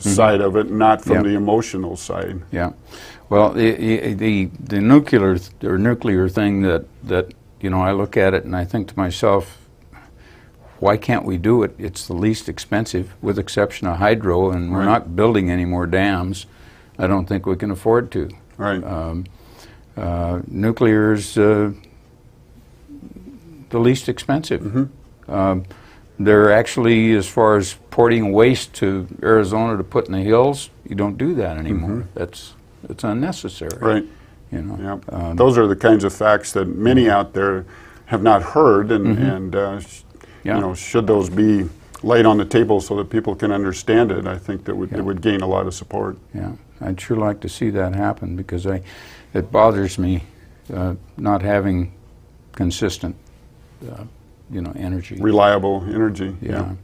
side of it, not from the emotional side. Yeah. Well, the nuclear or nuclear thing that you know, I look at it and I think to myself, why can't we do it? It's the least expensive, with exception of hydro, and we're not building any more dams. I don't think we can afford to. Right. Nuclear's the least expensive. They're actually, as far as porting waste to Arizona to put in the hills, you don't do that anymore. It's unnecessary. Right. You know. Yep. Those are the kinds of facts that many out there have not heard, and you know, should those be laid on the table so that people can understand it, I think that it would gain a lot of support. Yeah, I'd sure like to see that happen, because it bothers me not having consistent, you know, energy. Reliable energy. Yeah.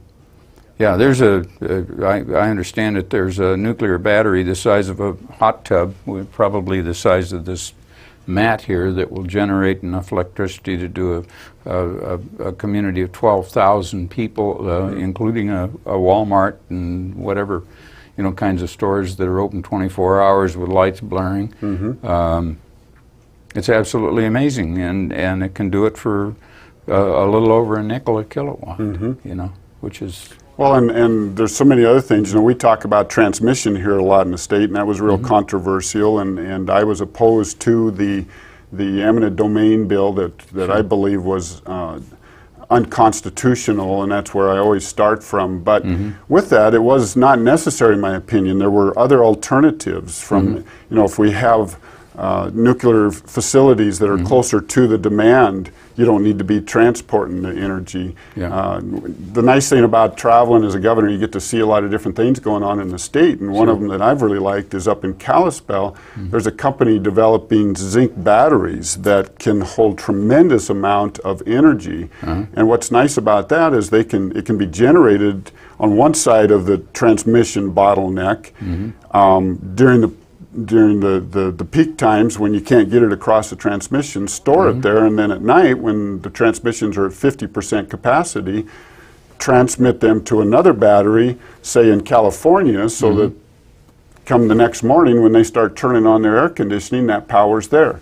Yeah, there's I understand that there's a nuclear battery the size of a hot tub, probably the size of this mat here, that will generate enough electricity to do a community of 12,000 people, including a Walmart and whatever, you know, kinds of stores that are open 24 hours with lights blaring. It's absolutely amazing, and it can do it for a little over a nickel a kilowatt, you know, which is... Well, and there's so many other things. You know, we talk about transmission here a lot in the state, and that was real controversial, and I was opposed to the eminent domain bill that I believe was unconstitutional, and that's where I always start from. But with that, it was not necessary, in my opinion. There were other alternatives from, you know, if we have nuclear facilities that are closer to the demand, you don't need to be transporting the energy. The nice thing about traveling as a governor, you get to see a lot of different things going on in the state, and one of them that I've really liked is up in Kalispell. There's a company developing zinc batteries that can hold tremendous amount of energy, and what's nice about that is it can be generated on one side of the transmission bottleneck during the peak times when you can't get it across the transmission, store it there, and then at night when the transmissions are at 50% capacity, transmit them to another battery, say in California, so that come the next morning when they start turning on their air conditioning, that power's there.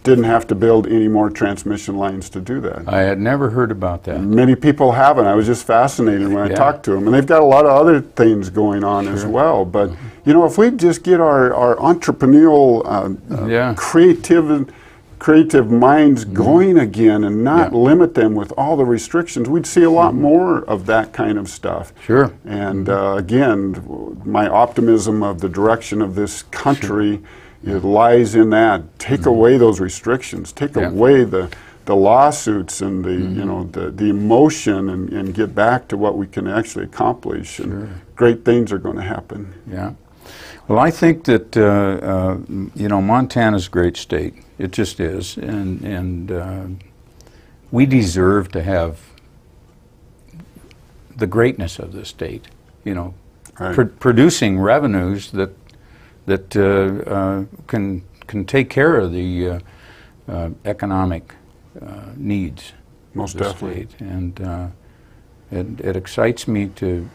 Didn't have to build any more transmission lines to do that. I had never heard about that. Many people haven't. I was just fascinated when I talked to them. And they've got a lot of other things going on as well. But, you know, if we just get our entrepreneurial, creative minds going again and not limit them with all the restrictions, we'd see a lot more of that kind of stuff. And again, my optimism of the direction of this country it lies in that. Take away those restrictions. Take away the lawsuits and the you know the emotion, and get back to what we can actually accomplish. And great things are going to happen. Yeah. Well, I think that you know, Montana's a great state. It just is, and we deserve to have the greatness of the state. You know, producing revenues that can take care of the economic needs Most of the definitely. state, and it excites me to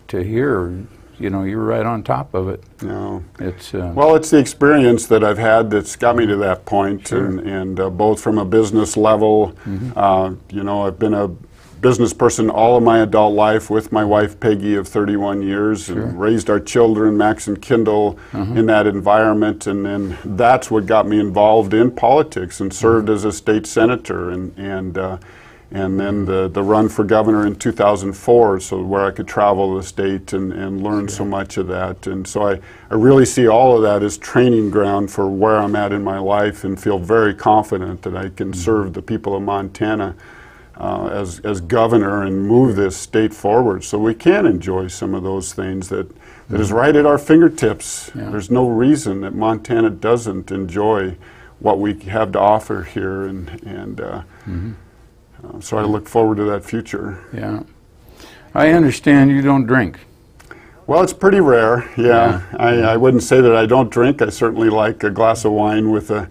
hear. You know, you're right on top of it. No. It's well, it's the experience that I've had that's got me to that point, and both from a business level. You know, I've been a business person all of my adult life with my wife Peggy of 31 years and raised our children, Max and Kendall, in that environment, and then that's what got me involved in politics and served as a state senator, and then the run for governor in 2004, so where I could travel the state and learn so much of that. And so I really see all of that as training ground for where I'm at in my life, and feel very confident that I can serve the people of Montana as governor and move this state forward, so we can enjoy some of those things that is right at our fingertips. There's no reason that Montana doesn't enjoy what we have to offer here, and so I look forward to that future. Yeah. I understand you don't drink. Well, it's pretty rare, yeah. I wouldn't say that I don't drink. I certainly like a glass of wine with a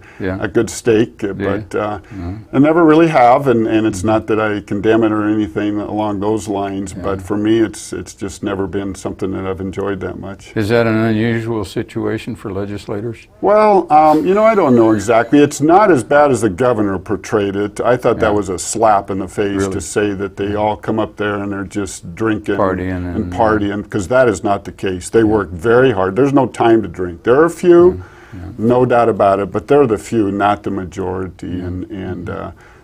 good steak, but I never really have, and it's not that I condemn it or anything along those lines, but for me it's just never been something that I've enjoyed that much. Is that an unusual situation for legislators? Well, you know, I don't know exactly. It's not as bad as the governor portrayed it. I thought that was a slap in the face to say that they all come up there and they're just drinking and partying, because that is not the case. They work very hard. There's no time to drink. There are a few, no doubt about it, but they're the few, not the majority.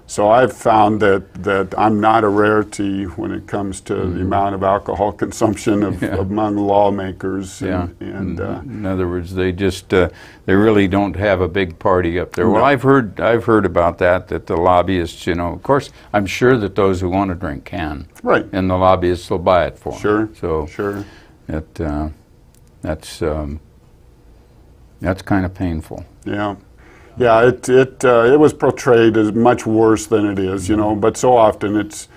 So I've found that I'm not a rarity when it comes to the amount of alcohol consumption among lawmakers. In other words, they just they really don't have a big party up there. Well, I've heard about that the lobbyists, you know, of course, I'm sure that those who want to drink can. Right. And the lobbyists will buy it for them. Sure. So sure. That's kind of painful. Yeah. Yeah, it was portrayed as much worse than it is, you know, but so often it's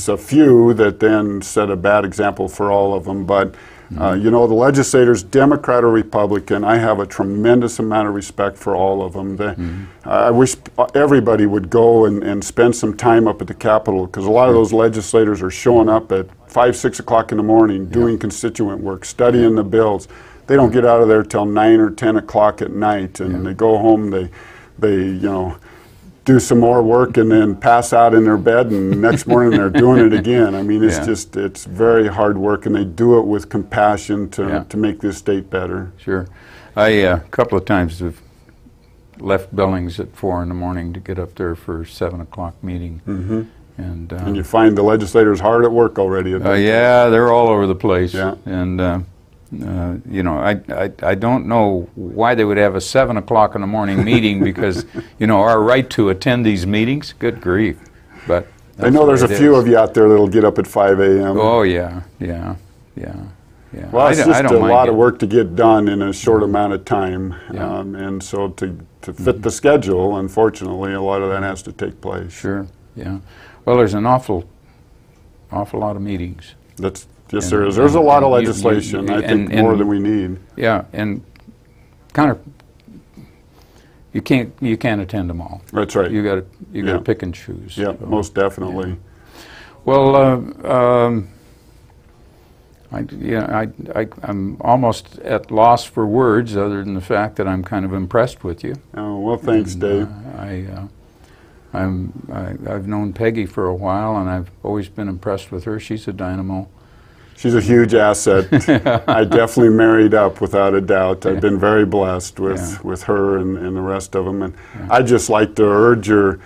a few that then set a bad example for all of them. But, you know, the legislators, Democrat or Republican, I have a tremendous amount of respect for all of them. I wish everybody would go and spend some time up at the Capitol, because a lot of those legislators are showing up at 5, 6 o'clock in the morning doing constituent work, studying the bills. They don't get out of there till 9 or 10 o'clock at night, and they go home, they you know, do some more work and then pass out in their bed, and next morning they're doing it again. I mean, it's it's very hard work, and they do it with compassion to make this state better. Sure. I a couple of times have left Billings at 4 in the morning to get up there for a 7 o'clock meeting. And you find the legislators hard at work already. Yeah, they're all over the place. Yeah. And you know, I don't know why they would have a 7 o'clock in the morning meeting, because, you know, our right to attend these meetings, good grief. But I know there's a few of you out there that'll get up at 5 a.m. Oh, yeah. Well, it's just a lot of work to get done in a short amount of time. And so to fit the schedule, unfortunately, a lot of that has to take place. Sure, yeah. Well, there's an awful lot of meetings. Yes, there is. There's a lot of legislation, I think, more than we need. Yeah, and kind of, you can't attend them all. That's right. You got to pick and choose. Yeah, so, most definitely. Yeah. Well, I'm almost at loss for words, other than the fact that I'm kind of impressed with you. Oh, well, thanks, Dave. I've known Peggy for a while, and I've always been impressed with her. She's a dynamo. She's a huge asset. I definitely married up, without a doubt. I've been very blessed with her and the rest of them. And I'd just like to urge your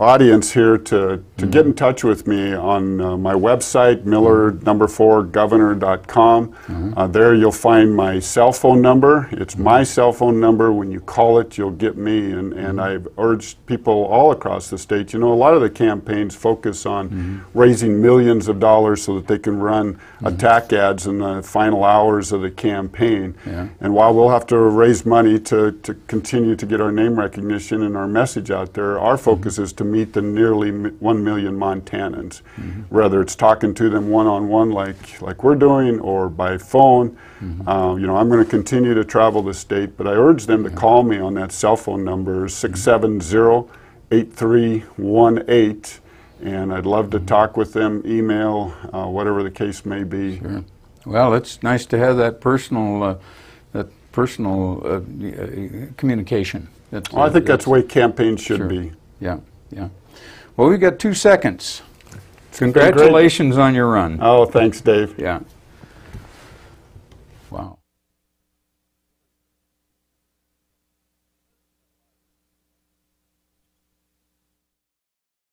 audience here to get in touch with me on my website, miller4governor.com. There you'll find my cell phone number. It's my cell phone number. When you call it, you'll get me. And I've urged people all across the state, you know, a lot of the campaigns focus on raising millions of dollars so that they can run attack ads in the final hours of the campaign. And while we'll have to raise money to continue to get our name recognition and our message out there, our focus is to meet the nearly 1 million Montanans, whether it's talking to them one-on-one like we're doing, or by phone. You know, I'm going to continue to travel the state, but I urge them to call me on that cell phone number, 670-8318, and I'd love to talk with them, email, whatever the case may be. Sure. Well, it's nice to have that personal communication. Well, I think that's the way campaigns should be. Yeah, yeah. Well, we've got 2 seconds. Congratulations on your run. Oh, thanks, Dave. Yeah.